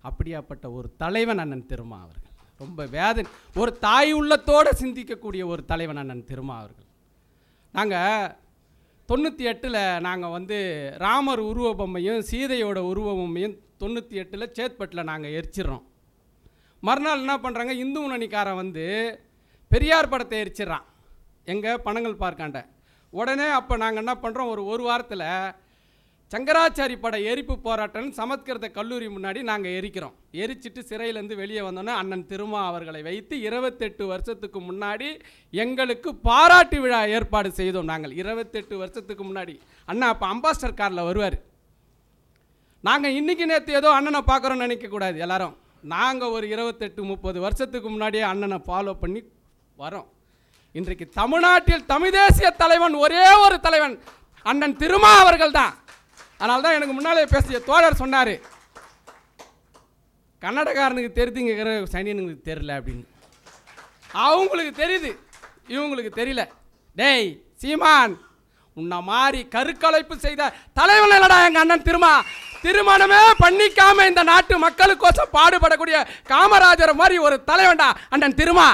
அப்படியாப்பட்ட ஒரு தலைவன் அண்ணன் திருமா அவர்கள். ரொம்ப வேதனை, ஒரு தாய் உள்ளத்தோடு சிந்திக்கக்கூடிய ஒரு தலைவன் அண்ணன் திருமா அவர்கள். நாங்கள் 98 நாங்கள் ராமர் உருவ பொம்மையும் சீதையோட உருவ பொம்மையும் 98 சேத்பட்டில் நாங்கள் எரிச்சிடுறோம். மறுநாள் என்ன பண்ணுறாங்க, இந்து முன்னணிக்காரன் பெரியார் படத்தை எரிச்சிட்றான் எங்கள் பனங்கல் பார்க்காண்ட. உடனே அப்போ நாங்கள் என்ன பண்ணுறோம், ஒரு வாரத்தில் சங்கராச்சாரி பட எரிப்பு போராட்டம்னு சமஸ்கிருத கல்லூரி முன்னாடி நாங்கள் எரிக்கிறோம். எரிச்சிட்டு சிறையிலேருந்து வெளியே வந்தோன்னே அண்ணன் திருமா அவர்களை வைத்து 28 வருஷத்துக்கு முன்னாடி எங்களுக்கு பாராட்டு விழா ஏற்பாடு செய்தோம். நாங்கள் 28 வருஷத்துக்கு முன்னாடி அண்ணா அப்போ அம்பாஸ்டர் காரில் வருவார். நாங்கள் இன்றைக்கி நேற்று ஏதோ அண்ணனை பார்க்குறோன்னு நினைக்கக்கூடாது எல்லாரும். நாங்கள் ஒரு 28-30 வருஷத்துக்கு முன்னாடியே அண்ணனை ஃபாலோ பண்ணி வரோம். இன்றைக்கு தமிழ்நாட்டில் தமிழ் தேசிய தலைவன் ஒரே ஒரு தலைவன் அண்ணன் திருமா அவர்கள் தான். அதனால தான் எனக்கு முன்னாலே பேசிய தோழர் சொன்னார், கன்னடக்காரனுக்கு தெரிஞ்சுங்கிற சனியனுங்களுக்கு தெரியல அப்படின்னு. அவங்களுக்கு தெரியுது, இவங்களுக்கு தெரியல. டேய் சீமான், உன்னை மாதிரி கருக்கலைப்பு செய்த தலைவன் இல்லடா எங்கள் அண்ணன் திருமா. திருமணமே பண்ணிக்காம இந்த நாட்டு மக்களுக்கோசம் பாடுபடக்கூடிய காமராஜர் மாதிரி ஒரு தலைவன்டா அண்ணன் திருமா.